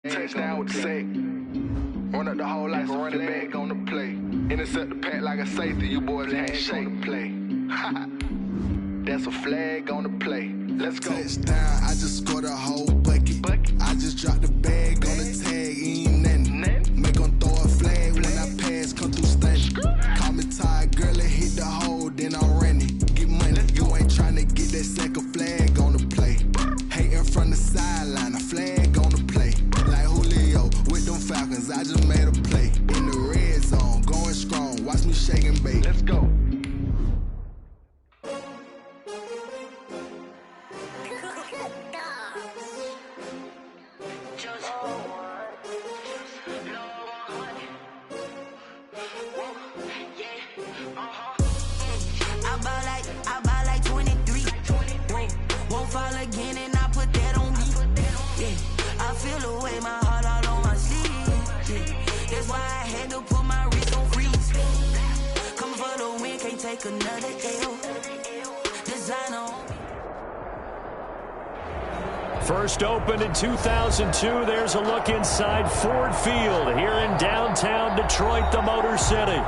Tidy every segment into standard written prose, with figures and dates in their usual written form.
Touchdown with the sack. Run up the hole like a running back on the play. Intercept the pack like a safety. You boys ain't shake the play. That's a flag on the play. Let's go. Touchdown, I just scored a whole bucket. I just dropped the bag on the tag, ain't nothing. Make them throw a flag when I pass, come through stunning. Call me tired, girl, and hit the hole, then I'm running. Get money, you ain't tryna get that second flag on the play. Hating from the sideline, a flag on the play. Like Julio with them Falcons, I just made a play. In the red zone, going strong, watch me shake and bake. Let's go. I buy like 23. Won't fall again and I put that on me. Yeah, I feel the way, my heart all on my sleeve. Yeah, that's why I had to put my wrist on freeze. Coming for the win, can't take another L. Designer on me. First opened in 2002. There's a look inside Ford Field here in downtown Detroit, the Motor City.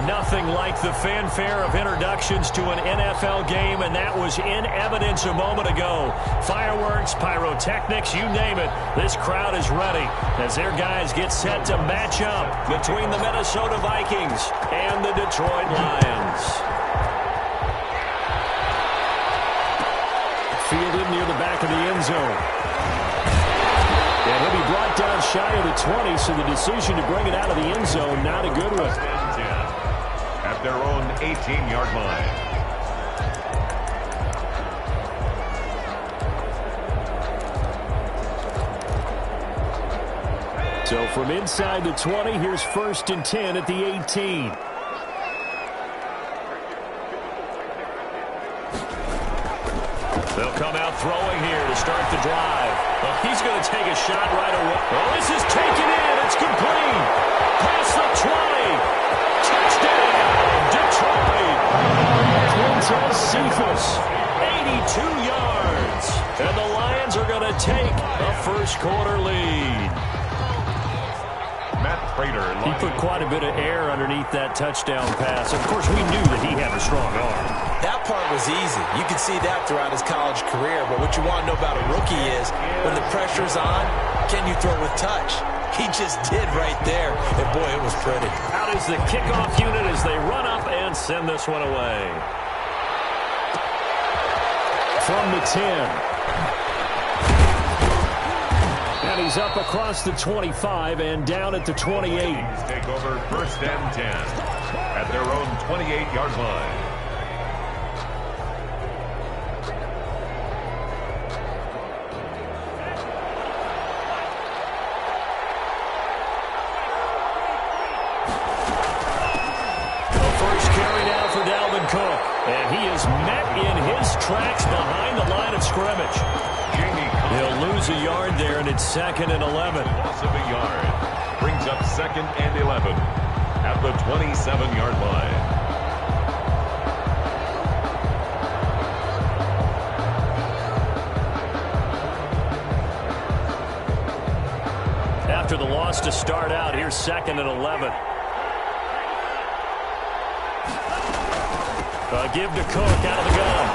Nothing like the fanfare of introductions to an NFL game, and that was in evidence a moment ago. Fireworks, pyrotechnics, you name it. This crowd is ready as their guys get set to match up between the Minnesota Vikings and the Detroit Lions. Fielded near the back of the end zone. And he'll be brought down shy of the 20, so the decision to bring it out of the end zone, not a good one. At their own 18-yard line. So from inside the 20, here's 1st and 10 at the 18. They'll come out throwing here to start the drive. Well, he's going to take a shot right away. Oh, this is taken in. It's complete. Past the 20. Touchdown, Detroit. Quintez Cephas, 82 yards. And the Lions are going to take a first-quarter lead. Matt Prater. He put quite a bit of air underneath that touchdown pass. Of course, we knew that he had a strong arm. That part was easy. You could see that throughout his college career. But what you want to know about a rookie is when the pressure's on, can you throw with touch? He just did right there. And, boy, it was pretty. Out is the kickoff unit as they run up and send this one away. From the 10. And he's up across the 25 and down at the 28. Take over 1st and 10 at their own 28-yard line. And he is met in his tracks behind the line of scrimmage. He'll lose a yard there, and it's 2nd and 11. Loss of a yard brings up 2nd and 11 at the 27-yard line. After the loss to start out, here's 2nd and 11. Give to Cook out of the gun.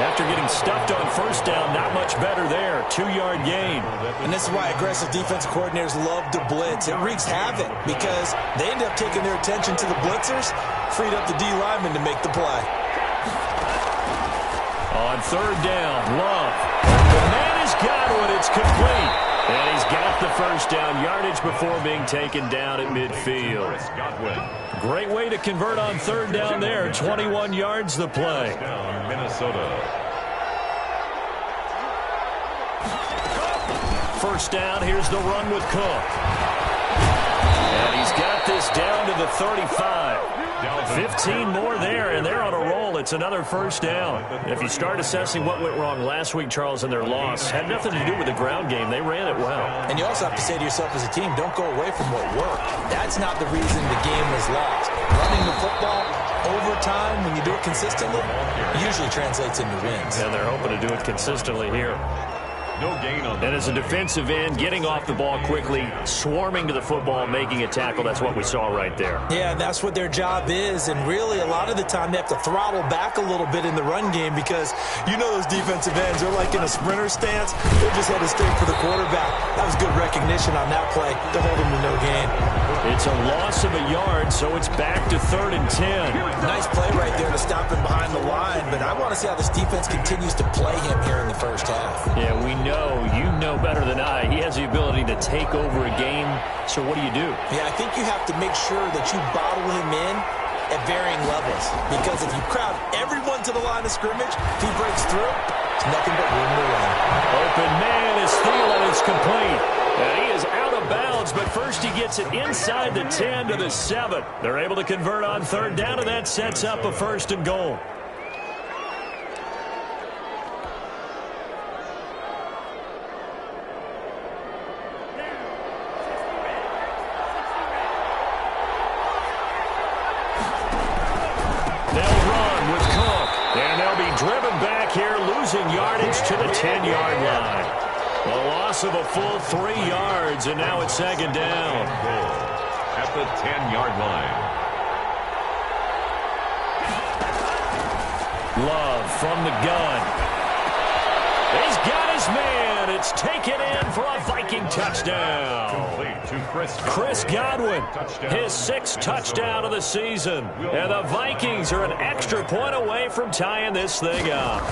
After getting stuffed on 1st down, not much better there. 2-yard gain. And this is why aggressive defensive coordinators love to blitz. It wreaks havoc because they end up taking their attention to the blitzers, freed up the D lineman to make the play. On 3rd down, Love. The man has got one. It's complete. And he's got the 1st down yardage before being taken down at midfield. Great way to convert on 3rd down there. 21 yards the play. Minnesota. 1st down, here's the run with Cook. And he's got this down to the 35. 15 more there, and they're on a roll. It's another 1st down. And if you start assessing what went wrong last week, Charles, in their loss, had nothing to do with the ground game. They ran it well. And you also have to say to yourself as a team, don't go away from what worked. That's not the reason the game was lost. Running the football over time, when you do it consistently, usually translates into wins. And they're hoping to do it consistently here. no gain on that. And as a defensive end, getting off the ball quickly, swarming to the football, making a tackle, that's what we saw right there. Yeah, that's what their job is. And really, a lot of the time, they have to throttle back a little bit in the run game because you know those defensive ends, they're like in a sprinter stance. They're just headed straight for the quarterback. That was good recognition on that play to hold him to no gain. It's a loss of a yard, so it's back to 3rd and 10. Nice play right there to stop him behind the line, but I want to see how this defense continues to play him here in the first half. Yeah, we know, you know better than I, he has the ability to take over a game, so what do you do? Yeah, I think you have to make sure that you bottle him in at varying levels, because if you crowd everyone to the line of scrimmage, if he breaks through, it's nothing but room to run. Open man is Thielen, is complete. And he is out of bounds, but first he gets it inside the 10 to the 7. They're able to convert on 3rd down, and that sets up a 1st and goal. They'll run with Cook, and they'll be driven back here, losing yardage to the 10-yard line. A loss of a full 3 yards, and now it's 2nd down. At the 10-yard line. Love from the gun. He's got his man. It's taken in for a Viking touchdown. Complete to Chris Godwin, his 6th touchdown of the season. And the Vikings are an extra point away from tying this thing up.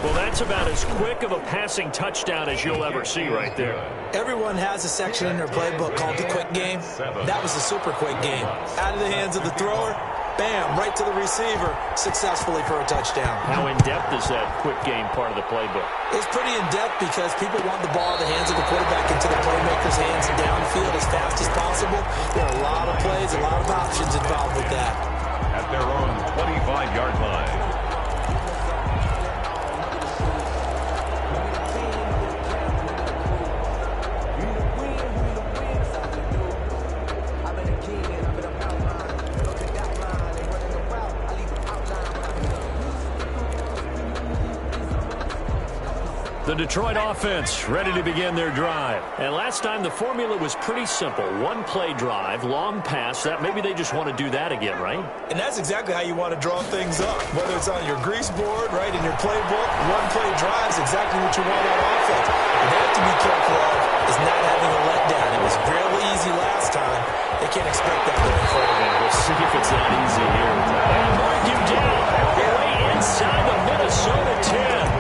Well, that's about as quick of a passing touchdown as you'll ever see right there. Everyone has a section in their playbook called the quick game. That was the super quick game. Out of the hands of the thrower, bam, right to the receiver, successfully for a touchdown. How in-depth is that quick game part of the playbook? It's pretty in-depth because people want the ball in the hands of the quarterback into the playmaker's hands and downfield as fast as possible. There are a lot of plays, a lot of options involved with that. At their own 25-yard line. The Detroit offense ready to begin their drive. And last time the formula was pretty simple. 1-play drive, long pass. That maybe they just want to do that again, right? And that's exactly how you want to draw things up. Whether it's on your grease board, right, in your playbook, 1-play drive is exactly what you want on offense. What they have to be careful of is not having a letdown. It was fairly easy last time. They can't expect that going forward. And we'll see if it's that easy here. And mark him down. Way inside the Minnesota 10.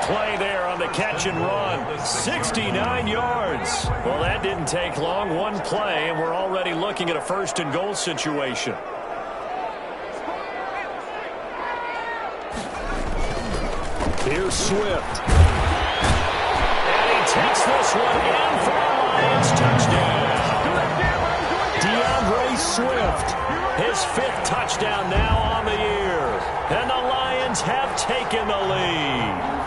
Play there on the catch and run. 69 yards. Well, that didn't take long. 1 play, and we're already looking at a 1st and goal situation. Here's Swift. And he takes this one in for a Lions touchdown. DeAndre Swift, his 5th touchdown now on the year. And the Lions have taken the lead.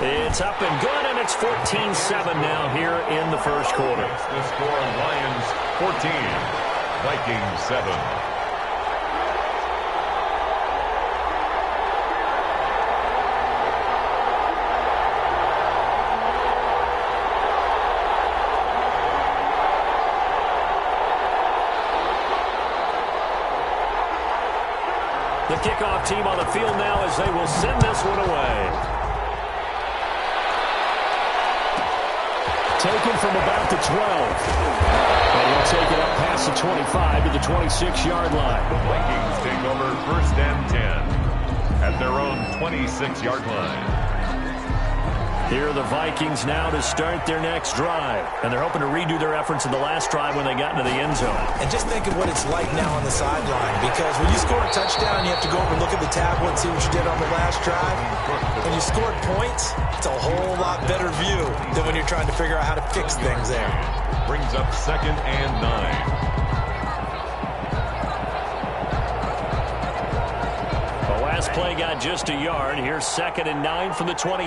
It's up and good, and it's 14-7 now here in the first quarter. The score, Lions 14, Vikings 7. The kickoff team on the field now as they will send this one away. Taken from about the 12. And he'll take it up past the 25 to the 26-yard line. The Vikings take over 1st and 10 at their own 26-yard line. Here are the Vikings now to start their next drive. And they're hoping to redo their efforts in the last drive when they got into the end zone. And just think of what it's like now on the sideline, because when you score a touchdown, you have to go over and look at the tablet and see what you did on the last drive. When you scored points, it's a whole lot better view than when you're trying to figure out how to fix things there. Brings up 2nd and 9. The last play got just a yard. Here's 2nd and 9 from the 26.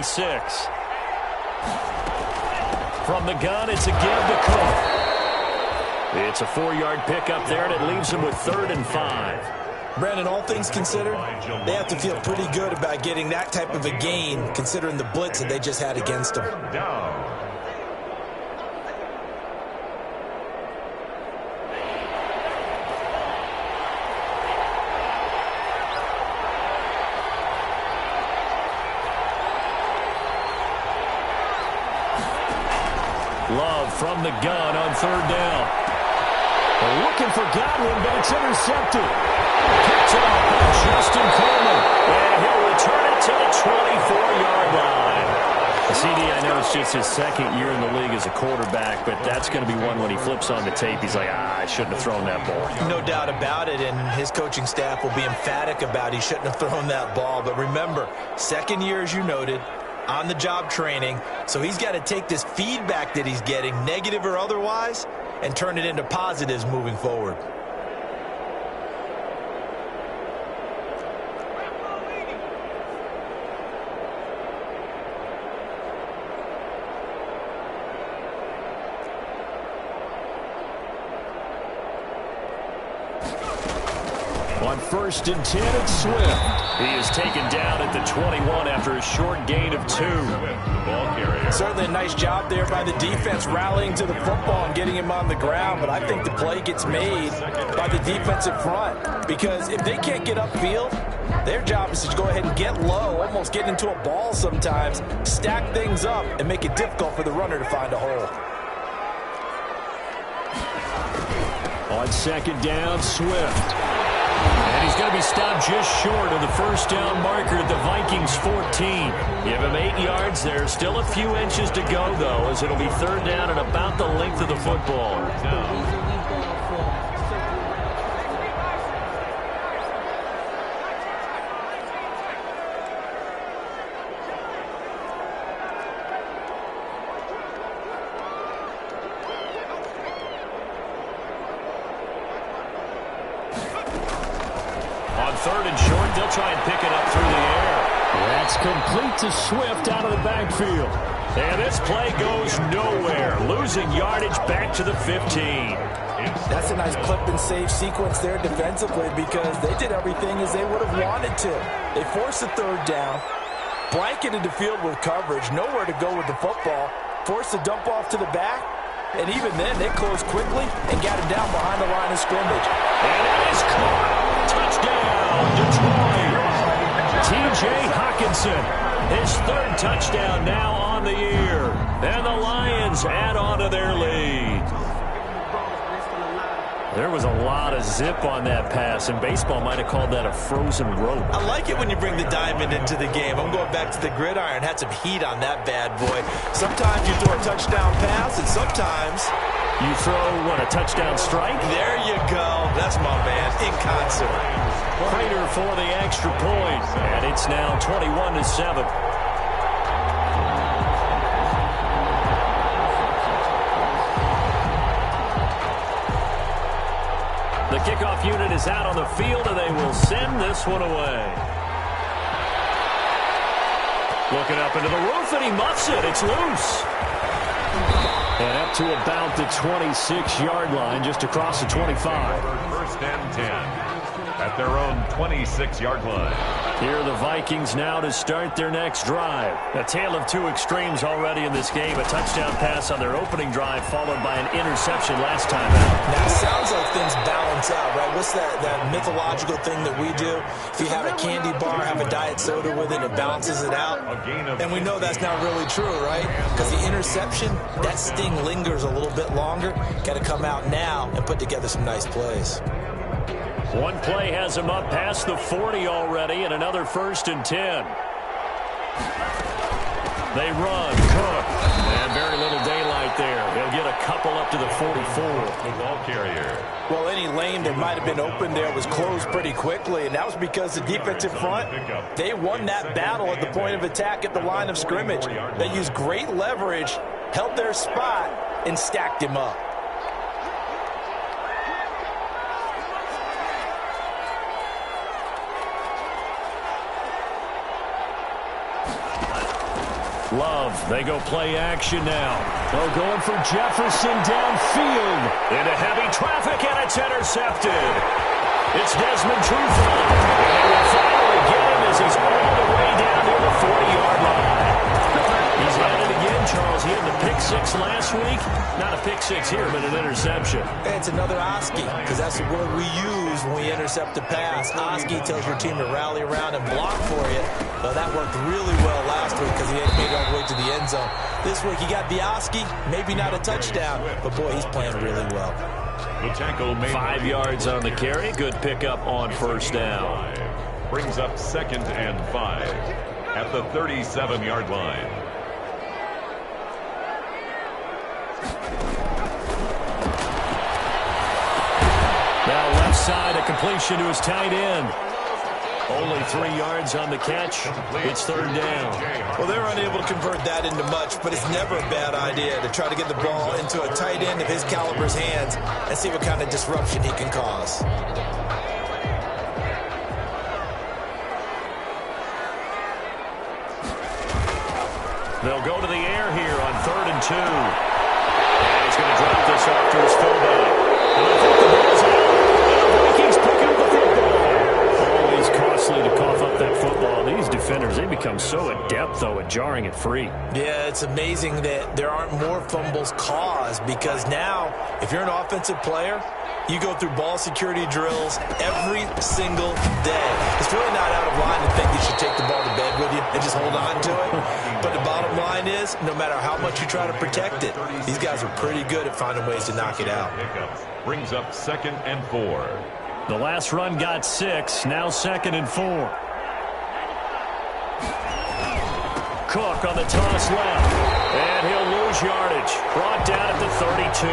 From the gun, it's a give to Cook. It's a 4-yard pickup there, and it leaves him with 3rd and 5. Brandon, all things considered, they have to feel pretty good about getting that type of a gain, considering the blitz that they just had against them. Love from the gun on 3rd down. They're looking for Godwin, but it's intercepted. Picked off by Justin Coleman. And he'll return it to the 24-yard line. CD, I know it's just his 2nd year in the league as a quarterback, but that's going to be one when he flips on the tape. He's like, I shouldn't have thrown that ball. No doubt about it, and his coaching staff will be emphatic about he shouldn't have thrown that ball. But remember, 2nd year, as you noted, on-the-job training, so he's got to take this feedback that he's getting, negative or otherwise, and turn it into positives moving forward. On 1st and 10, it's Swift. He is taken down at the 21 after a short gain of 2. Certainly a nice job there by the defense rallying to the football and getting him on the ground, but I think the play gets made by the defensive front, because if they can't get upfield, their job is to go ahead and get low, almost get into a ball sometimes, stack things up, and make it difficult for the runner to find a hole. On 2nd down, Swift. And he's going to be stopped just short of the 1st down marker at the Vikings 14. Give him 8 yards there. Still a few inches to go, though, as it'll be 3rd down and about the length of the football. On 3rd and short, they'll try and pick it up through the air. That's complete to Swift out of the backfield. And this play goes nowhere. Losing yardage back to the 15. That's a nice clip and save sequence there defensively, because they did everything as they would have wanted to. They forced the 3rd down, blanketed the field with coverage, nowhere to go with the football, forced the dump off to the back, and even then they closed quickly and got him down behind the line of scrimmage. And it is caught. Touchdown, Detroit. T.J. Hockenson, his 3rd touchdown now on the year. And the Lions add on to their lead. There was a lot of zip on that pass, and baseball might have called that a frozen rope. I like it when you bring the diamond into the game. I'm going back to the gridiron. Had some heat on that bad boy. Sometimes you throw a touchdown pass, and sometimes you throw, what, a touchdown strike? There you go. That's my man, in concert. Prater for the extra point, and it's now 21-7. The kickoff unit is out on the field, and they will send this one away. Looking up into the roof, and he muffs it. It's loose. And up to about the 26-yard line, just across the 25. 1st and 10 at their own 26-yard line. Here are the Vikings now to start their next drive. A tale of 2 extremes already in this game. A touchdown pass on their opening drive, followed by an interception last time out. Now, it sounds like things balance out, right? What's that mythological thing that we do? If you have a candy bar, have a diet soda with it, it balances it out. And we know that's not really true, right? Because the interception, that sting lingers a little bit longer. Got to come out now and put together some nice plays. One play has him up past the 40 already, and another 1st and 10. They run. Cook. And very little daylight there. They'll get a couple up to the 44. Ball carrier. Well, any lane that might have been open there was closed pretty quickly, and that was because the defensive front, they won that battle at the point of attack at the line of scrimmage. They used great leverage, held their spot, and stacked him up. Love, they go play action now. They're going for Jefferson downfield. Into heavy traffic, and it's intercepted. It's Desmond Trufant. And they will finally get him as he's all the way down near the 40-yard line. He's at it again, Charles. He had the pick six last week. Not a pick six here, but an interception. It's another Oski, because that's the word we use when we intercept a pass. Oski tells your team to rally around and block for you. Well, that worked really well last week because he had made it all the way to the end zone. This week he got the Oski, maybe not a touchdown, but boy, he's playing really well. The tackle made 5 yards on the carry. Good pickup on first down. Brings up 2nd and 5 at the 37-yard line. Now left side, a completion to his tight end. Only 3 yards on the catch. It's third down. Well, they're unable to convert that into much, but it's never a bad idea to try to get the ball into a tight end of his caliber's hands and see what kind of disruption he can cause. They'll go to the air here on 3rd and 2. And he's going to drop this off to his fullback. And I think the ball's out. And the Vikings pick up the football. Always costly to cough up that football. These defenders, they become so adept, though, at jarring it free. Yeah, it's amazing that there aren't more fumbles caused because now, if you're an offensive player, you go through ball security drills every single day. It's really not out of line to think you should take the ball to bed with you and just hold on to it. But the bottom line is, no matter how much you try to protect it, these guys are pretty good at finding ways to knock it out. Brings up 2nd and 4. The last run got 6, now 2nd and 4. Cook on the toss left, and he'll lose yardage. Brought down at the 32.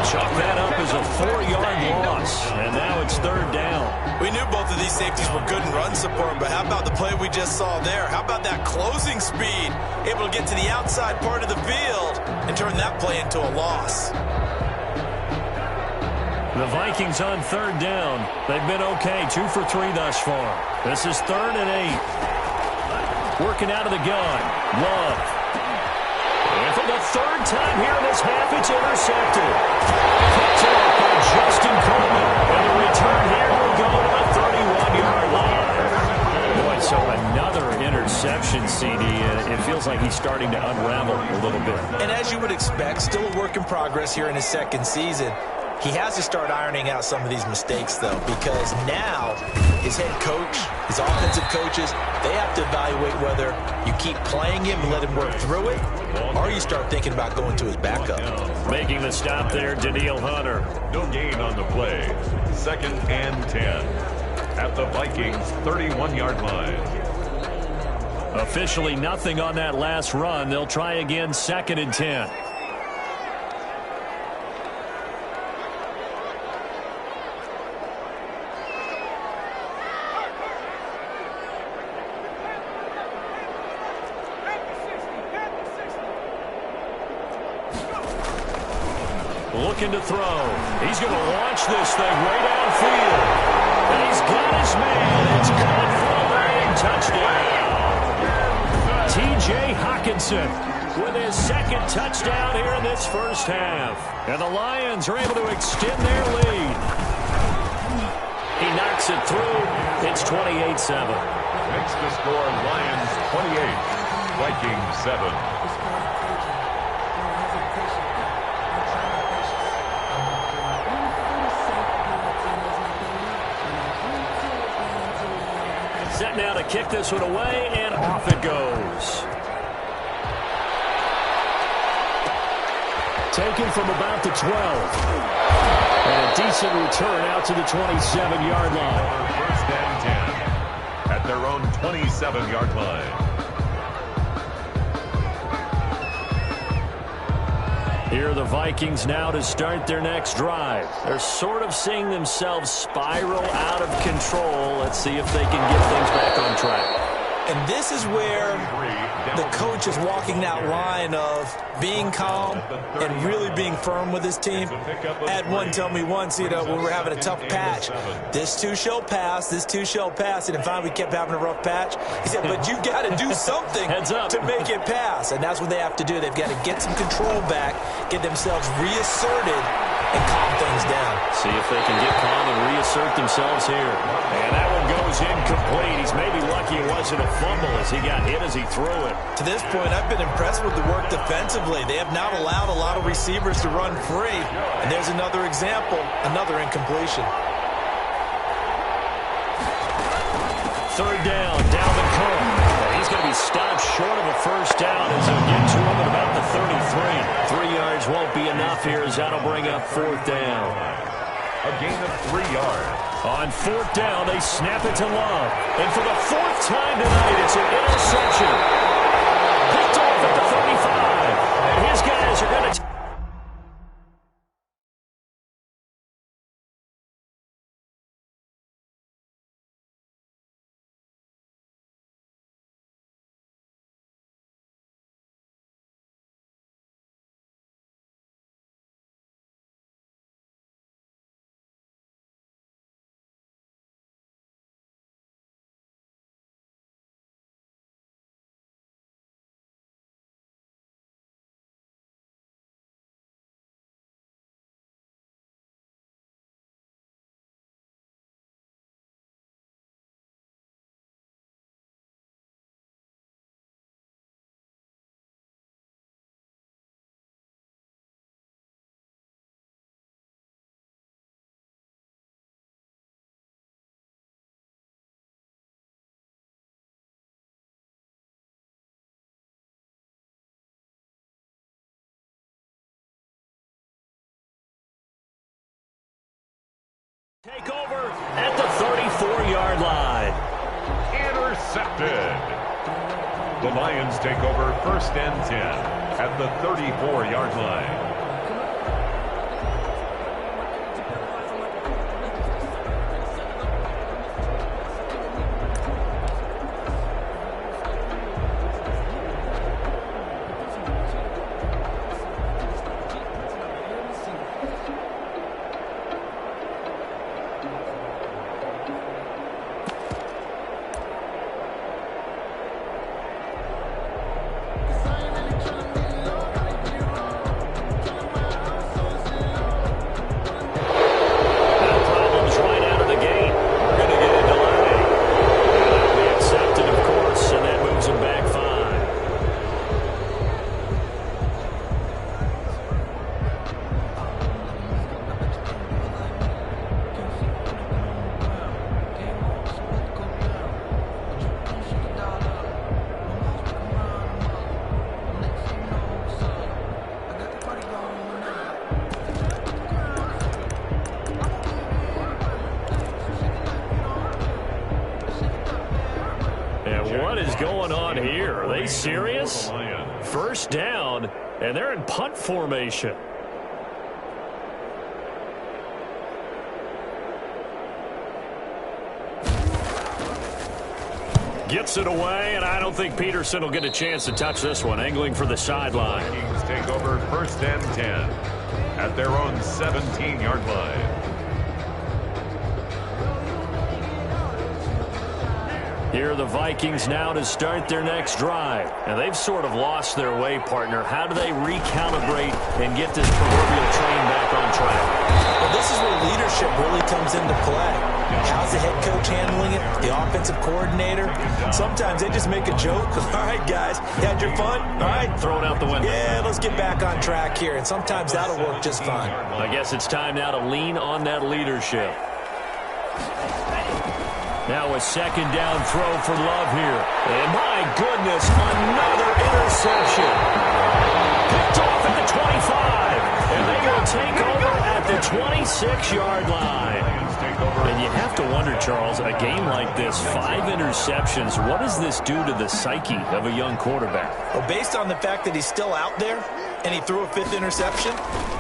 Chalk that up as a 4-yard loss, and now it's third down. We knew both of these safeties were good in run support, but how about the play we just saw there? How about that closing speed? Able to get to the outside part of the field and turn that play into a loss. The Vikings on third down. They've been okay, 2 for 3 thus far. This is 3rd and 8. Working out of the gun. Love. And for the 3rd time here in this half, it's intercepted. Picked off by Justin Coleman. And the return here will go to the 31-yard line. Boy, so another interception, CD. It feels like he's starting to unravel a little bit. And as you would expect, still a work in progress here in his 2nd season. He has to start ironing out some of these mistakes, though, because now his head coach, his offensive coaches, they have to evaluate whether you keep playing him and let him work through it, or you start thinking about going to his backup. Making the stop there, Daniil Hunter. No gain on the play. 2nd and 10 at the Vikings 31-yard line. Officially nothing on that last run. They'll try again, 2nd and 10. Looking to throw. He's going to launch this thing right downfield. And he's got his man. It's caught for a touchdown. T.J. Hockenson with his 2nd touchdown here in this first half. And the Lions are able to extend their lead. He knocks it through. It's 28-7. Makes the score Lions 28, Vikings 7. Set now to kick this one away, and off it goes. Taken from about the 12. And a decent return out to the 27-yard line. 1st and 10 at their own 27-yard line. Here are the Vikings now to start their next drive. They're sort of seeing themselves spiral out of control. Let's see if they can get things back on track. And this is where the coach is walking that line of being calm and really being firm with his team. I had one tell me once, when we were having a tough patch, this too shall pass, this too shall pass. And finally we kept having a rough patch. He said, but you've got to do something to make it pass. And that's what they have to do. They've got to get some control back, get themselves reasserted, and calm things down. See if they can get calm and reassert themselves here. And that one goes incomplete. He's maybe lucky it wasn't a fumble as he got hit as he threw it. To this point, I've been impressed with the work defensively. They have not allowed a lot of receivers to run free. And there's another example, another incompletion. Third down, Dalvin Cook. He's going to be stopped short of a first down as he'll get to him at about the 33. 3 yards won't be enough here as that'll bring up fourth down. A gain of 3 yards. On fourth down, they snap it to Love. And for the fourth time tonight, it's an interception. Picked off at the 35. And his guys are going to... Take over at the 34-yard line. Intercepted. The Lions take over first and 10 at the 34-yard line. What is going on here? Are they serious? First down, and they're in punt formation. Gets it away, and I don't think Peterson will get a chance to touch this one. Angling for the sideline. Vikings take over first and 10 at their own 17-yard line. Here are the Vikings now to start their next drive. And they've sort of lost their way, partner. How do they recalibrate and get this proverbial train back on track? Well, this is where leadership really comes into play. How's the head coach handling it? The offensive coordinator? Sometimes they just make a joke. All right, guys, you had your fun? All right. Throw it out the window. Yeah, let's get back on track here. And sometimes that'll work just fine. I guess it's time now to lean on that leadership. Now a second down throw for Love here. And my goodness, another interception. Picked off at the 25. And they will take over at the 26-yard line. And you have to wonder, Charles, a game like this, 5 interceptions, what does this do to the psyche of a young quarterback? Well, based on the fact that he's still out there and he threw a 5th interception,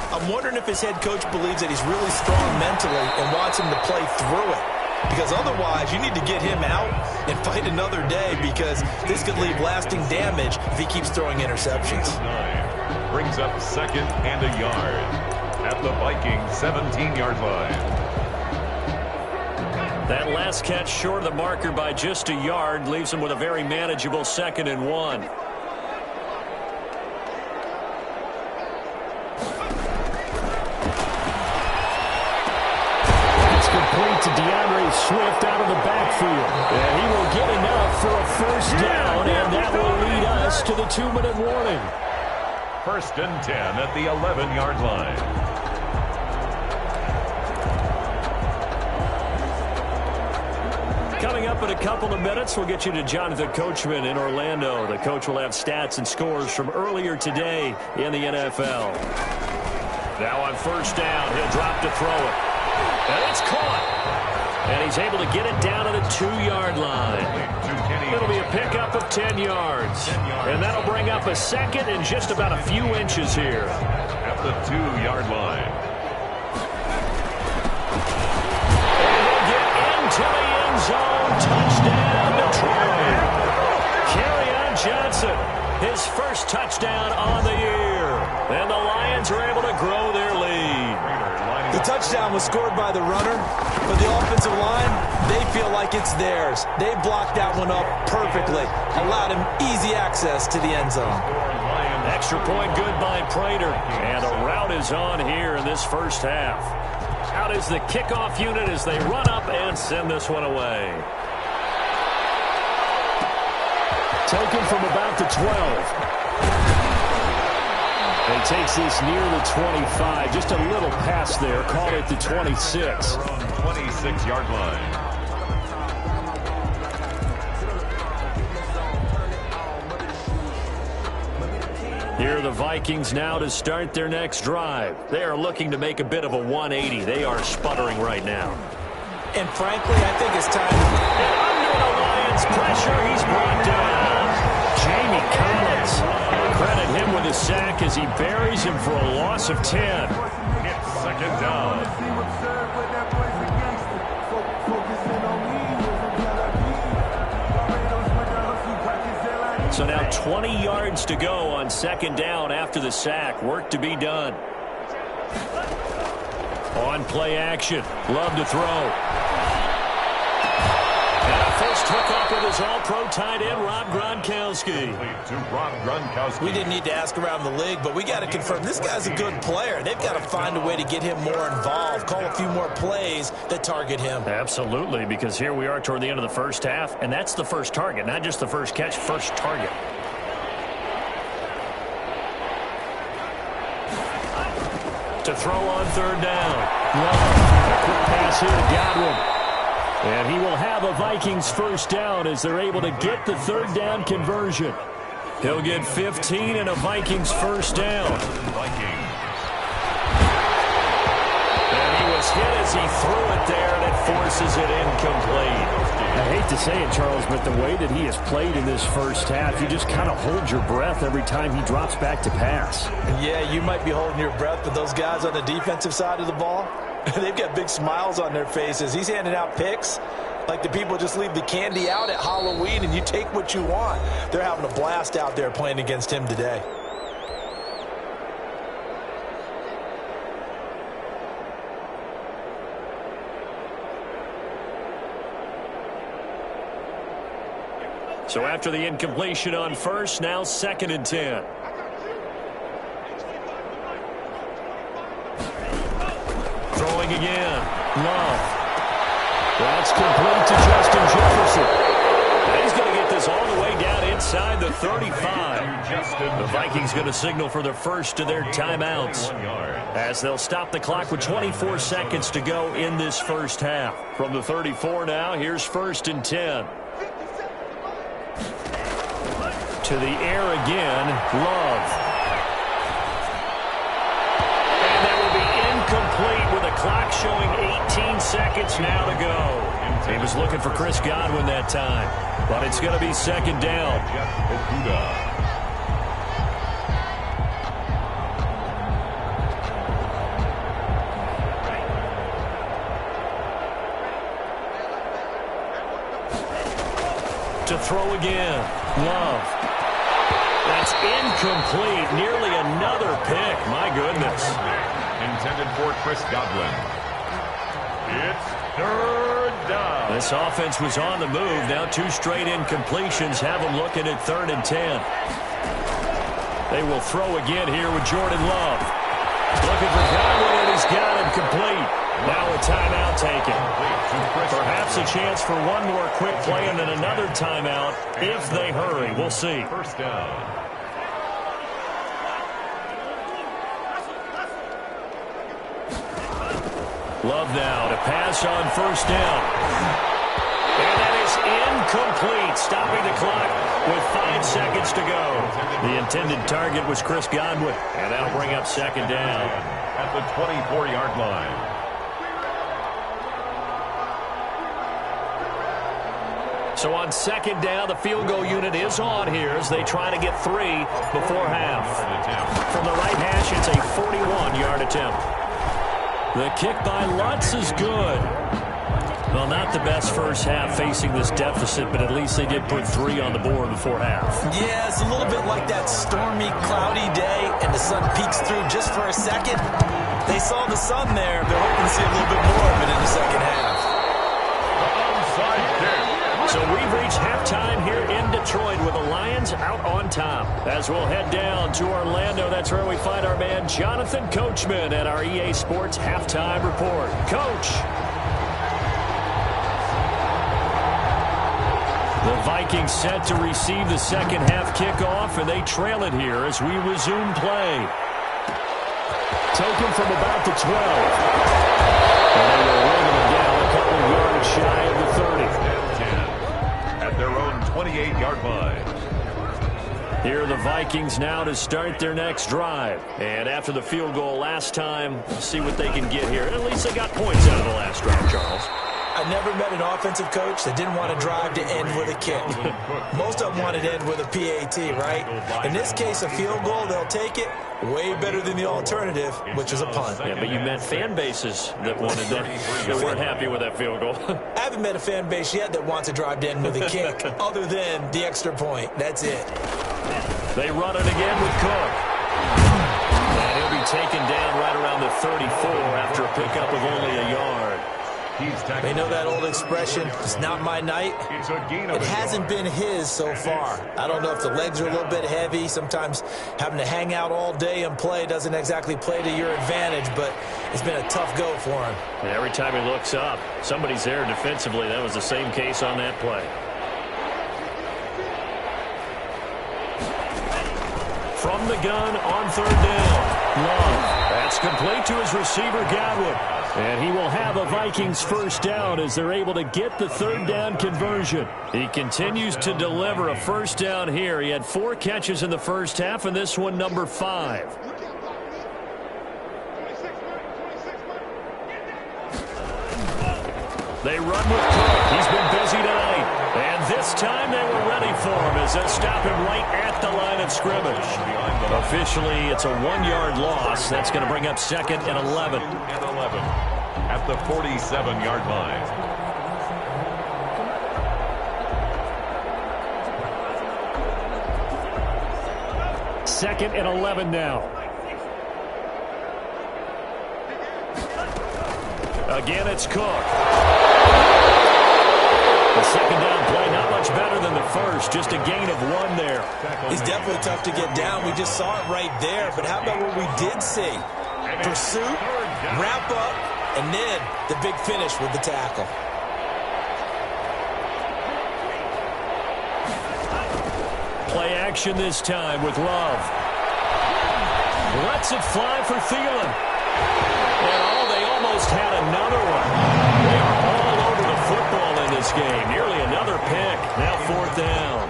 I'm wondering if his head coach believes that he's really strong mentally and wants him to play through it. Because otherwise, you need to get him out and fight another day, because this could leave lasting damage if he keeps throwing interceptions. 9 brings up 2nd and a yard at the Vikings 17-yard line. That last catch short of the marker by just a yard leaves him with a very manageable 2nd and 1. It's complete to DeAndre Swift out of the backfield. And he will get enough for a first down, and that will lead us to the 2-minute warning. 1st and 10 at the 11-yard line. Coming up in a couple of minutes, we'll get you to Jonathan Coachman in Orlando. The coach will have stats and scores from earlier today in the NFL. Now on first down, he'll drop to throw it. And it's caught. And he's able to get it down to the 2-yard line. It'll be a pickup of 10 yards. And that'll bring up a 2nd and just about a few inches here. At the 2-yard line. And they'll get into the end zone. Touchdown, Detroit. Kerryon Johnson, his first touchdown on the year. And the Lions are able to grow their lead. The touchdown was scored by the runner, but the offensive line, they feel like it's theirs. They blocked that one up perfectly, allowed him easy access to the end zone. Extra point good by Prater, and a rout is on here in this first half. Out is the kickoff unit as they run up and send this one away. Taken from about the 12. He takes this near the 25. Just a little pass there. Call it the 26. 26-yard line. Here are the Vikings now to start their next drive. They are looking to make a bit of a 180. They are sputtering right now. And frankly, I think it's time. And under the Lions' pressure, he's brought down. Jamie Collins. Credit him with a sack as he buries him for a loss of 10. It's 2nd down. So now 20 yards to go on 2nd down after the sack. Work to be done. On play action. Love to throw. And a first hookup with his all-pro tight end, Rob Gronkowski. We didn't need to ask around the league, but we got to confirm this guy's a good player. They've got to find a way to get him more involved, call a few more plays that target him. Absolutely, because here we are toward the end of the first half, and that's the first target, not just the first catch, first target. To throw on 3rd down. Love. Quick pass here to Godwin. And he will have a Vikings first down as they're able to get the 3rd down conversion. He'll get 15 and a Vikings first down. And he was hit as he threw it there, and it forces it incomplete. I hate to say it, Charles, but the way that he has played in this first half, you just kind of hold your breath every time he drops back to pass. Yeah, you might be holding your breath, but those guys on the defensive side of the ball, they've got big smiles on their faces. He's handing out picks like the people just leave the candy out at Halloween and you take what you want. They're having a blast out there playing against him today. So after the incompletion on first, now 2nd and 10. Throwing again. Love. That's complete to Justin Jefferson. And he's going to get this all the way down inside the 35. The Vikings going to signal for the first of their timeouts as they'll stop the clock with 24 seconds to go in this first half. From the 34 now, here's 1st and 10. To the air again, Love. And that will be incomplete with a clock showing 18 seconds now to go. He was looking for Chris Godwin that time, but it's going to be second down. To throw again. Love. That's incomplete. Nearly another pick. My goodness. Intended for Chris Godwin. It's third down. This offense was on the move. Now 2 straight incompletions have them looking at 3rd and 10. They will throw again here with Jordan Love. Looking for Godwin, and he's got him complete. Now a timeout taken. Perhaps a chance for one more quick play and then another timeout if they hurry. We'll see. First down. Love now to pass on first down. And that is incomplete, stopping the clock with 5 seconds to go. The intended target was Chris Godwin, and that'll bring up second down. At the 24-yard line. So on second down, the field goal unit is on here as they try to get 3 before half. From the right hash, it's a 41-yard attempt. The kick by Lutz is good. Well, not the best first half facing this deficit, but at least they did put 3 on the board before half. Yeah, it's a little bit like that stormy, cloudy day, and the sun peeks through just for a second. They saw the sun there. They're hoping to see a little bit more of it in the second half. Onside kick. So we've reached halftime here in Detroit with the Lions out on top. As we'll head down to Orlando, that's where we find our man Jonathan Coachman at our EA Sports Halftime Report. Coach. The Vikings set to receive the second half kickoff, and they trail it here as we resume play. Taken from about the 12. And they will run them down a couple of yards shy of the 30. Their own 28-yard line. Here are the Vikings now to start their next drive. And after the field goal last time, see what they can get here. At least they got points out of the last drive, Charles. I never met an offensive coach that didn't want to drive to end with a kick. Most of them wanted to end with a PAT, right? In this case, a field goal, they'll take it. Way better than the alternative, which is a punt. Yeah, but you met fan bases that wanted that, that weren't happy with that field goal. I haven't met a fan base yet that wants to drive to end with a kick, other than the extra point. That's it. They run it again with Cook. And he'll be taken down right around the 34 after a pickup of only a yard. They know that old expression, it's not my night. It hasn't been his so far. I don't know if the legs are a little bit heavy. Sometimes having to hang out all day and play doesn't exactly play to your advantage, but it's been a tough go for him. And every time he looks up, somebody's there defensively. That was the same case on that play. From the gun on third down. Love. That's complete to his receiver, Godwin. And he will have a Vikings first down as they're able to get the third down conversion. He continues to deliver a first down here. He had 4 catches in the first half, and this one number 5. They run with Cook. He's been busy tonight. And this time they were ready for him as they stop him right at the line of scrimmage. Officially, it's a 1-yard loss. That's going to bring up second and 11. At the 47-yard line. Second and 11 now. Again, it's Cook. The second down play, not much better than the first. Just a gain of 1 there. He's definitely tough to get down. We just saw it right there. But how about what we did see? Pursuit, wrap up, and then the big finish with the tackle. Play action this time with Love. Lets it fly for Thielen. And they almost had another one. They are all over the football in this game. Nearly another pick. Now 4th down.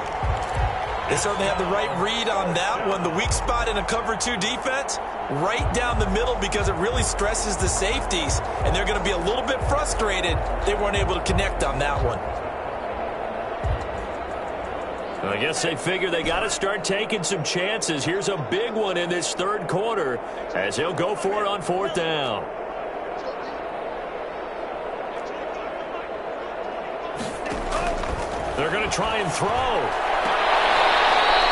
They certainly have the right read on that one. The weak spot in a cover 2 defense, right down the middle because it really stresses the safeties, and they're going to be a little bit frustrated they weren't able to connect on that one. I guess they figure they got to start taking some chances. Here's a big one in this third quarter as he'll go for it on 4th down. They're going to try and throw.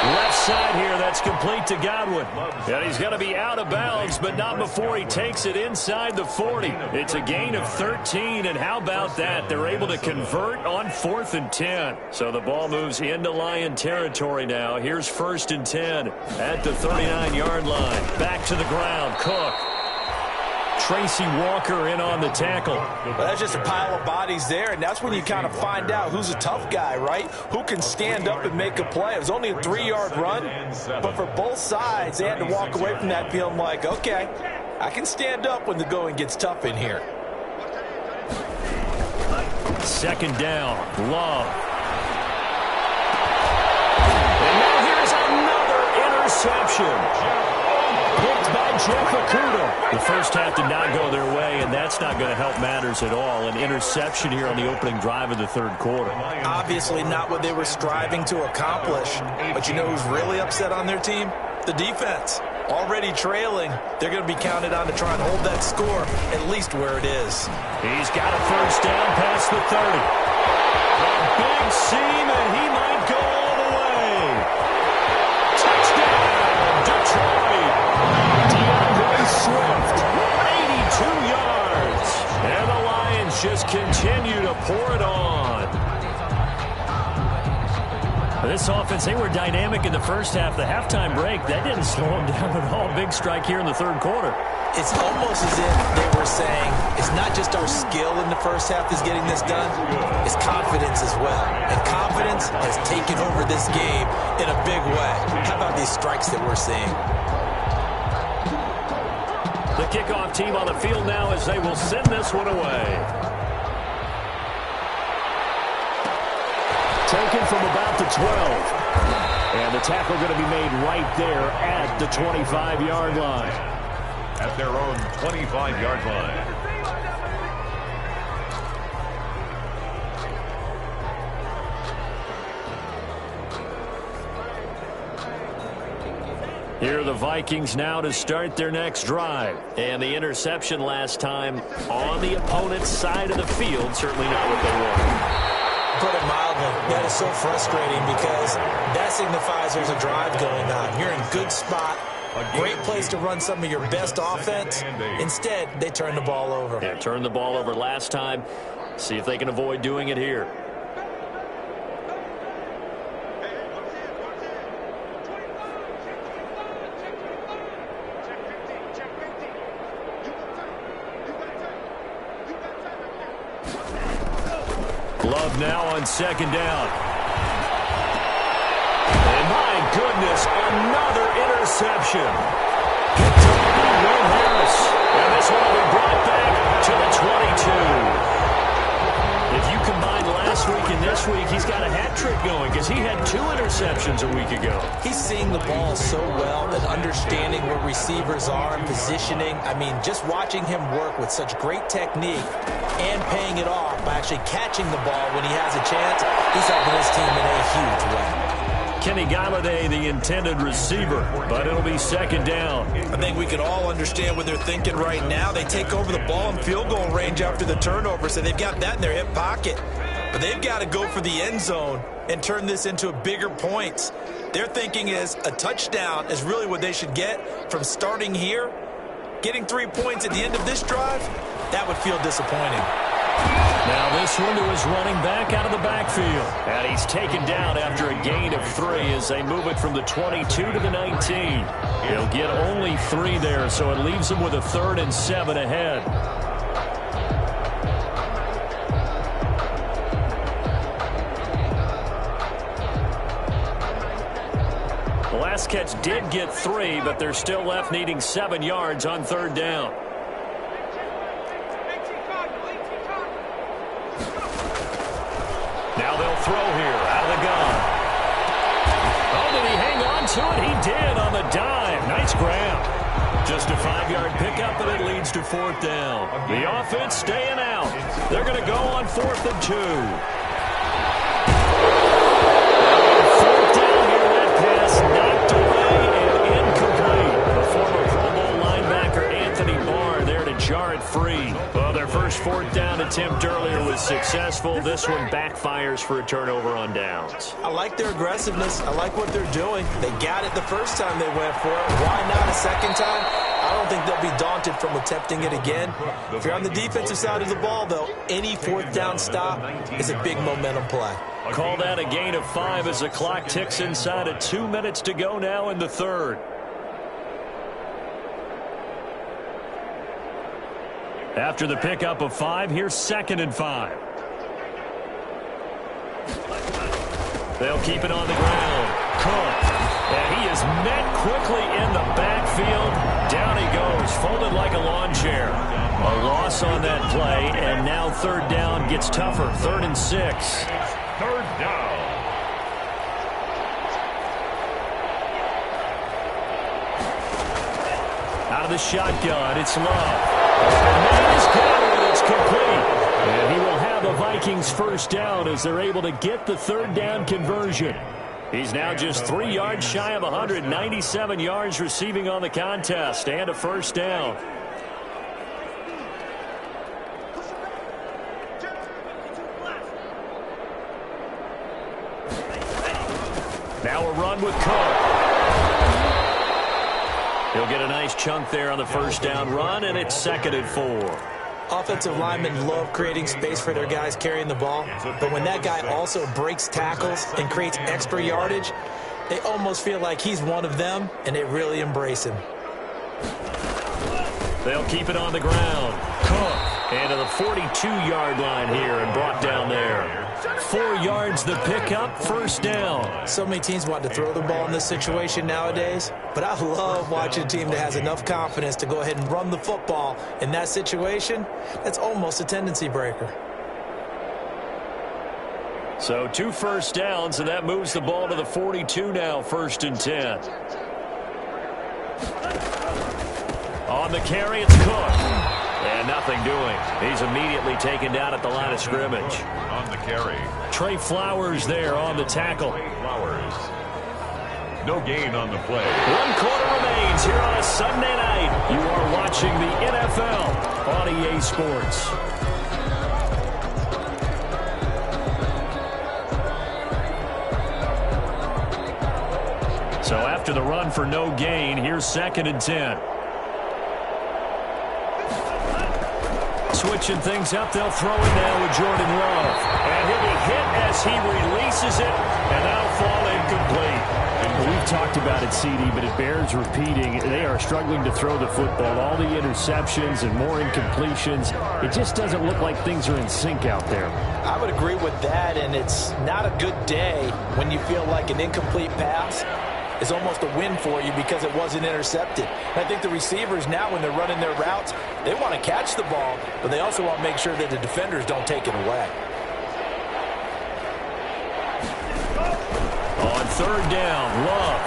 Left side here, that's complete to Godwin. And he's going to be out of bounds, but not before he takes it inside the 40. It's a gain of 13, and how about that? They're able to convert on 4th and 10. So the ball moves into Lion territory now. Here's 1st and 10 at the 39-yard line. Back to the ground, Cook. Tracy Walker in on the tackle. Well, that's just a pile of bodies there, and that's when you kind of find out who's a tough guy, right? Who can stand up and make a play. It was only a 3-yard run, but for both sides, they had to walk away from that feeling like, okay, I can stand up when the going gets tough in here. 2nd down, Love. And now here's another interception. Picked by Jeff Okudah. The first half did not go their way, and that's not going to help matters at all. An interception here on the opening drive of the third quarter. Obviously not what they were striving to accomplish. But you know who's really upset on their team? The defense. Already trailing. They're going to be counted on to try and hold that score at least where it is. He's got a first down past the 30. A big seam, and he might go all the way. Touchdown, Detroit. Swift, 82 yards. And the Lions just continue to pour it on. This offense, they were dynamic in the first half. The halftime break, that didn't slow them down at all. Big strike here in the third quarter. It's almost as if they were saying, it's not just our skill in the first half that's getting this done, it's confidence as well. And confidence has taken over this game in a big way. How about these strikes that we're seeing? The kickoff team on the field now as they will send this one away. Taken from about the 12. And the tackle going to be made right there at the 25-yard line. At their own 25-yard line. Here are the Vikings now to start their next drive. And the interception last time on the opponent's side of the field, certainly not what they wanted. Put it mildly, that is so frustrating because that signifies there's a drive going on. You're in a good spot, great place to run some of your best offense. Instead, they turn the ball over. Yeah, turned the ball over last time. See if they can avoid doing it here. Love now on 2nd down. And my goodness, another interception. Will Harris. And this one will be brought back to the 22. If you combine last week and this week, he's got a hat trick going because he had 2 interceptions a week ago. He's seeing the ball so well and understanding where receivers are and positioning. I mean, just watching him work with such great technique and paying it off by actually catching the ball when he has a chance, he's helping his team in a huge way. Kenny Galladay, the intended receiver, but it'll be 2nd down. I think we can all understand what they're thinking right now. They take over the ball in field goal range after the turnover, so they've got that in their hip pocket. But they've got to go for the end zone and turn this into bigger points. Their thinking is a touchdown is really what they should get from starting here. Getting 3 points at the end of this drive, that would feel disappointing. Now this one to his running back out of the backfield. And he's taken down after a gain of 3 as they move it from the 22 to the 19. He'll get only 3 there, so it leaves him with a 3rd and 7 ahead. The last catch did get 3, but they're still left needing 7 yards on 3rd down. Now they'll throw here out of the gun. Oh, to it? He did on the dive. Nice grab. Just a 5-yard pickup, and it leads to 4th down. The offense staying out. They're going to go on 4th and 2. 4th down here, that pass knocked away and incomplete. The former Pro Bowl linebacker Anthony Barr there to jar it free. Well, their first 4th down attempt earlier was successful. This one backfires for a turnover on downs. I like their aggressiveness. I like what they're doing. They got it the first time they went for it. Why not a second time? I don't think they'll be daunted from attempting it again. If you're on the defensive side of the ball, though, any 4th down stop is a big momentum play. Call that a gain of 5 as the clock ticks inside of 2 minutes to go now in the 3rd. After the pickup of 5, here's 2nd and 5. They'll keep it on the ground. Cook. And he is met quickly in the backfield. Down he goes, folded like a lawn chair. A loss on that play, and now 3rd down gets tougher. 3rd and 6. 3rd down. Out of the shotgun, it's Love. And he's got it. It's complete. And he will have the Vikings 1st down as they're able to get the 3rd down conversion. He's now just 3 yards shy of 197 yards receiving on the contest and a 1st down. Now a run with Cook. He'll get a nice chunk there on the 1st down run, and it's 2nd and 4. Offensive linemen love creating space for their guys carrying the ball, but when that guy also breaks tackles and creates extra yardage, they almost feel like he's one of them, and they really embrace him. They'll keep it on the ground. Cook into the 42-yard line here and brought down there. 4 yards the pickup, 1st down. So many teams want to throw the ball in this situation nowadays, but I love watching a team that has enough confidence to go ahead and run the football in that situation. That's almost a tendency breaker. So 2 1st downs, and that moves the ball to the 42 now, 1st and 10. On the carry, it's Cook. And nothing doing. He's immediately taken down at the line of scrimmage. On the carry. Trey Flowers there on the tackle. Flowers. No gain on the play. 1 quarter remains here on a Sunday night. You are watching the NFL on EA Sports. So after the run for no gain, here's 2nd and 10. Switching things up, they'll throw it now with Jordan Love. And he'll be hit as he releases it, and that'll fall incomplete. We've talked about it, CD, but it bears repeating. They are struggling to throw the football. All the interceptions and more incompletions. It just doesn't look like things are in sync out there. I would agree with that, and it's not a good day when you feel like an incomplete pass is almost a win for you because it wasn't intercepted. And I think the receivers now, when they're running their routes, they want to catch the ball, but they also want to make sure that the defenders don't take it away. On 3rd down, Love.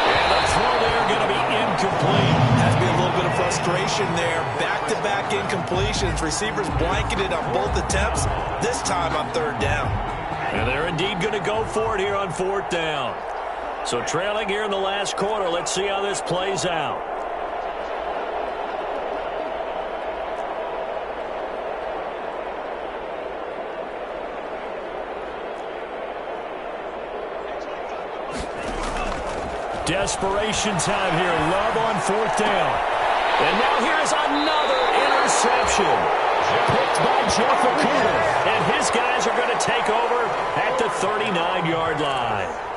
And the throw there going to be incomplete. Has to be a little bit of frustration there. Back-to-back incompletions. Receivers blanketed on both attempts, this time on 3rd down. And they're indeed going to go for it here on 4th down. So trailing here in the last quarter, let's see how this plays out. Desperation time here. Love on 4th down. And now here's another interception. Picked by Jeff Okudah. And his guys are going to take over at the 39-yard line.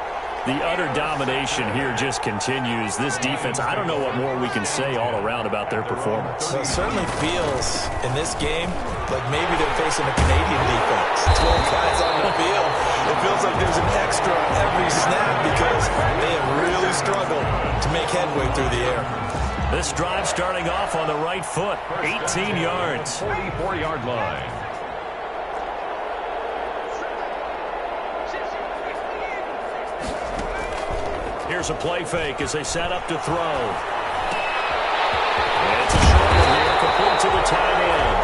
The utter domination here just continues. This defense, I don't know what more we can say all around about their performance. Well, it certainly feels in this game like maybe they're facing a Canadian defense. 12 guys on the field. It feels like there's an extra on every snap because they have really struggled to make headway through the air. This drive starting off on the right foot, 18 yards. 44-yard line. Here's a play fake as they set up to throw. And it's a short one here, complete to the tight end.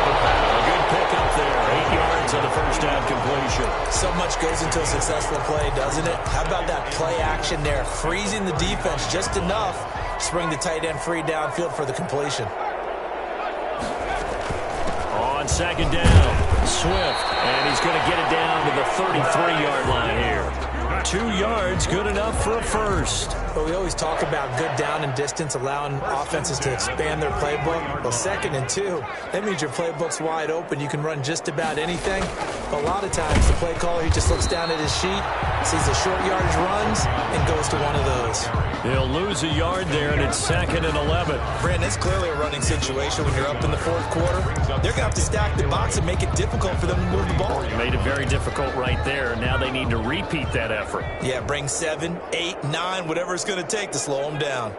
A good pickup there, 8 yards on the first down completion. So much goes into a successful play, doesn't it? How about that play action there, freezing the defense just enough to bring the tight end free downfield for the completion. On second down, Swift, and he's going to get it down to the 33-yard line here. 2 yards, good enough for a first. But we always talk about good down and distance, allowing offenses to expand their playbook. Well, 2nd and 2, that means your playbook's wide open. You can run just about anything. But a lot of times, the play caller, he just looks down at his sheet, sees the short yardage runs, and goes to one of those. They'll lose a yard there, and it's 2nd and 11. Brandon, it's clearly a running situation when you're up in the 4th quarter. They're going to have to stack the box and make it difficult for them to move the ball. Made it very difficult right there. Now they need to repeat that effort. Yeah, bring 7, 8, 9, whatever it's going to take to slow them down.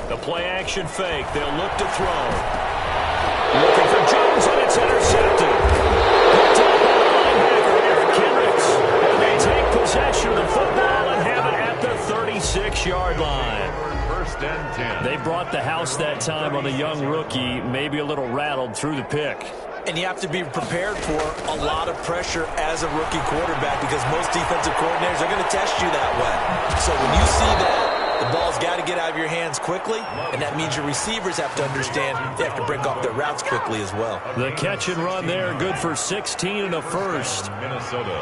The play action fake. They'll look to throw. Looking for Jones, and it's intercepted. Picked up by the linebacker, Eric Kendricks. And they take possession of the football and have it at the 36-yard line. 1st and 10. They brought the house that time on the young rookie, maybe a little rattled through the pick. And you have to be prepared for a lot of pressure as a rookie quarterback because most defensive coordinators are going to test you that way. So when you see that, the ball's got to get out of your hands quickly, and that means your receivers have to understand they have to break off their routes quickly as well. The catch and run there, good for 16 and a first. Minnesota.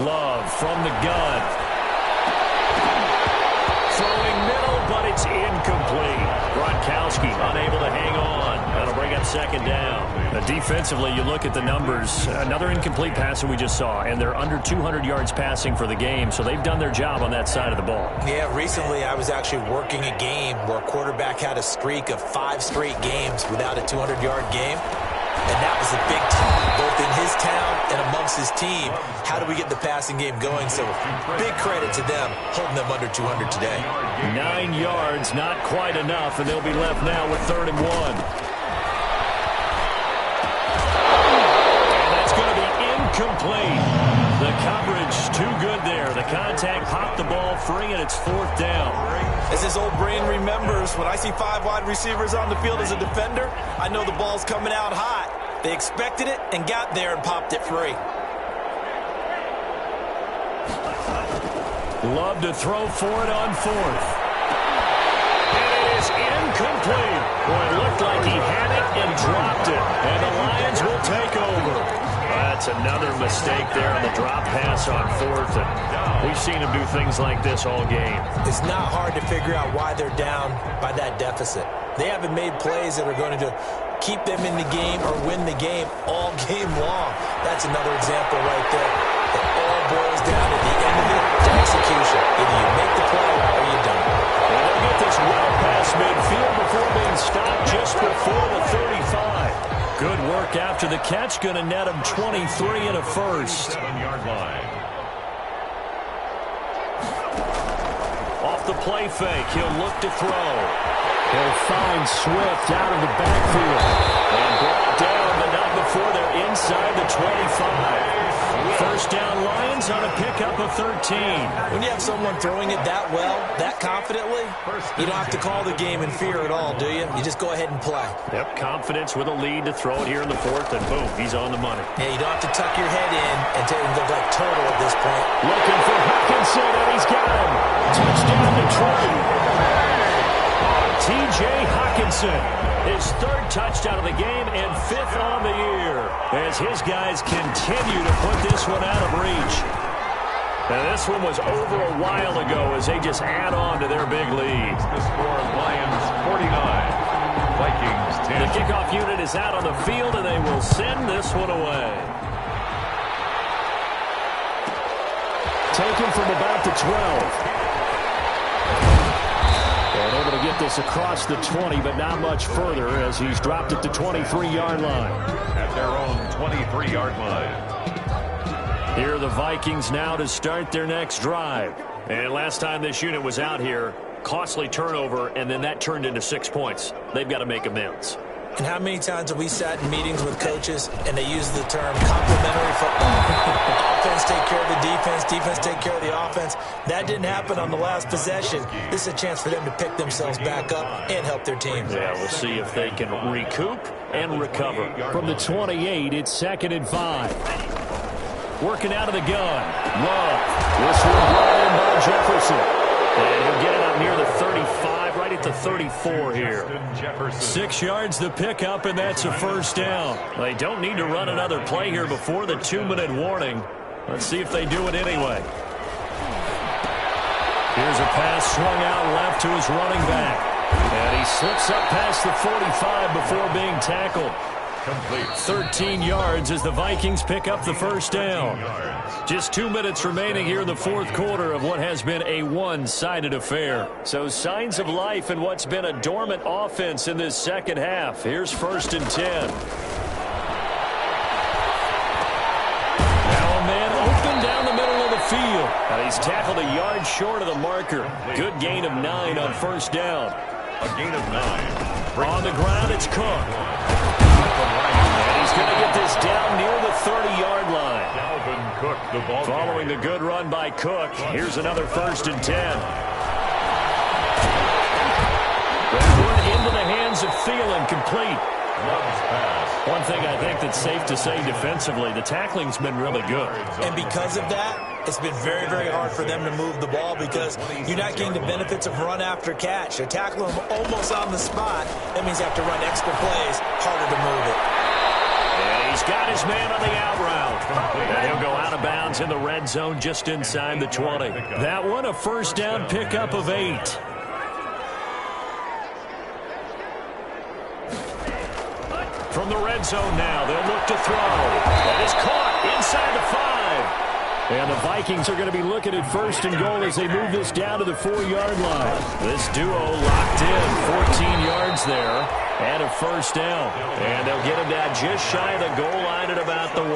Love from the gun. Throwing middle, but it's incomplete. Gronkowski unable to hang on. That'll bring up 2nd down. Defensively, you look at the numbers. Another incomplete pass that we just saw, and they're under 200 yards passing for the game, so they've done their job on that side of the ball. Yeah, recently I was actually working a game where a quarterback had a streak of 5 straight games without a 200-yard game. And that was a big talk, both in his town and amongst his team. How do we get the passing game going? So big credit to them, holding them under 200 today. 9 yards, not quite enough, and they'll be left now with 3rd and 1. And that's going to be incomplete. The coverage too good there. The contact popped the ball free, and it's 4th down. As his old brain remembers, when I see 5 wide receivers on the field as a defender, I know the ball's coming out hot. They expected it and got there and popped it free. Love to throw for it on 4th. And it is incomplete. Boy, it looked like he had it and dropped it. And the Lions will take over. That's another mistake there on the drop pass on 4th. And we've seen him do things like this all game. It's not hard to figure out why they're down by that deficit. They haven't made plays that are going to keep them in the game or win the game all game long. That's another example right there. It all boils down at the end of it to execution. Either you make the play or you don't. And they'll get this well past midfield before being stopped just before the 35. Good work after the catch. Going to net him 23 and a first. 7-yard line. Off the play fake, he'll look to throw. He'll find Swift out of the backfield. And brought down, but not before they're inside the 25. First down Lions on a pickup of 13. When you have someone throwing it that well, that confidently, you don't have to call the game in fear at all, do you? You just go ahead and play. Yep, confidence with a lead to throw it here in the 4th, and boom, he's on the money. Yeah, you don't have to tuck your head in and look like turtle at this point. Looking for Hawkinson, and he's got him. Touchdown Detroit. T.J. Hawkinson, his 3rd touchdown of the game and 5th on the year as his guys continue to put this one out of reach. And this one was over a while ago as they just add on to their big lead. The score, Lions 49, Vikings 10. The kickoff unit is out on the field, and they will send this one away. Taken from about the 12. And able to get this across the 20, but not much further as he's dropped it to 23-yard line. At their own 23-yard line. Here are the Vikings now to start their next drive. And last time this unit was out here, costly turnover, and then that turned into 6 points. They've got to make amends. And how many times have we sat in meetings with coaches and they use the term complementary football? Offense take care of the defense, defense take care of the offense. That didn't happen on the last possession. This is a chance for them to pick themselves back up and help their team. Yeah, we'll see if they can recoup and recover. From the 28, it's 2nd and 5. Working out of the gun. Love. This one brought in by Jefferson. And he'll get it up near the 35, right at the 34 here. 6 yards the pickup, and that's a first down. They don't need to run another play here before the 2-minute warning. Let's see if they do it anyway. Here's a pass swung out left to his running back. And he slips up past the 45 before being tackled. 13 yards as the Vikings pick up the first down. Just 2 minutes remaining here in the fourth quarter of what has been a one-sided affair. So signs of life in what's been a dormant offense in this second half. Here's 1st and 10. Now a man open down the middle of the field. And he's tackled a yard short of the marker. Good gain of 9 on first down. A gain of 9. On the ground, it's Cook. And he's going to get this down near the 30-yard line. Cook, the ball following the good run by Cook. Here's another 1st and 10. That one into the hands of Thielen, complete. One thing I think that's safe to say defensively, the tackling's been really good. And because of that, it's been very, very hard for them to move the ball because you're not getting the benefits of run after catch. They're tackling them almost on the spot. That means you have to run extra plays, harder to move it. And he's got his man on the out route. And he'll go out of bounds in the red zone just inside the 20. That one a first down pickup of 8. From the red zone now, they'll look to throw. That is caught inside the 5. And the Vikings are going to be looking at 1st and goal as they move this down to the 4-yard line. This duo locked in, 14 yards there, and a first down. And they'll get him down just shy of the goal line at about the 1.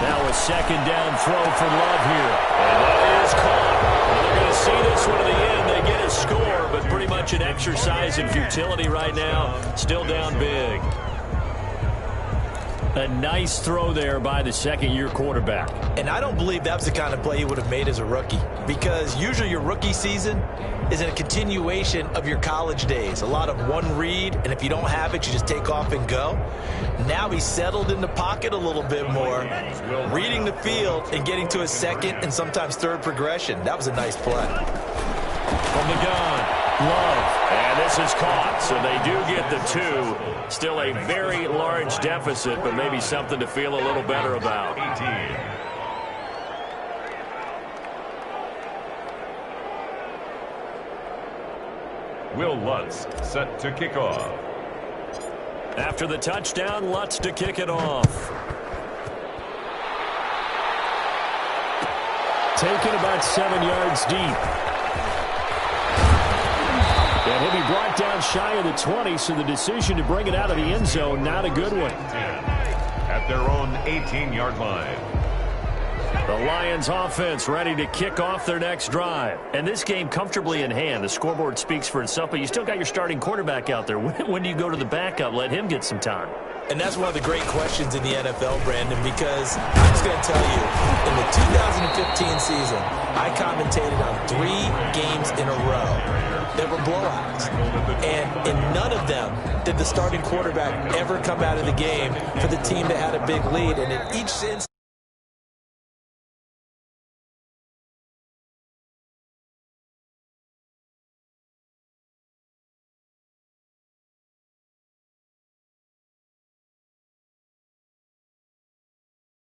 Now a 2nd down throw for Love here. And that is caught. Well, they're going to see this one to the end. They get a score, but pretty much an exercise in futility right now. Still down big. A nice throw there by the second-year quarterback. And I don't believe that's the kind of play he would have made as a rookie, because usually your rookie season is a continuation of your college days. A lot of one read, and if you don't have it, you just take off and go. Now he's settled in the pocket a little bit more, reading the field and getting to his second and sometimes third progression. That was a nice play. From the gun, Love. And this is caught, so they do get the 2. Still a very large deficit, but maybe something to feel a little better about. 18. Will Lutz set to kick off. After the touchdown, Lutz to kick it off. Taken about 7 yards deep. And he'll be brought down shy of the 20, so the decision to bring it out of the end zone, not a good one. At their own 18-yard line. The Lions offense ready to kick off their next drive. And this game comfortably in hand. The scoreboard speaks for itself, but you still got your starting quarterback out there. When do you go to the backup? Let him get some time. And that's one of the great questions in the NFL, Brandon, because I'm just going to tell you, in the 2015 season, I commentated on 3 games in a row that were blowouts. And in none of them did the starting quarterback ever come out of the game for the team that had a big lead. And in each instance,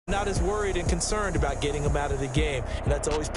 not as worried and concerned about getting them out of the game. And that's always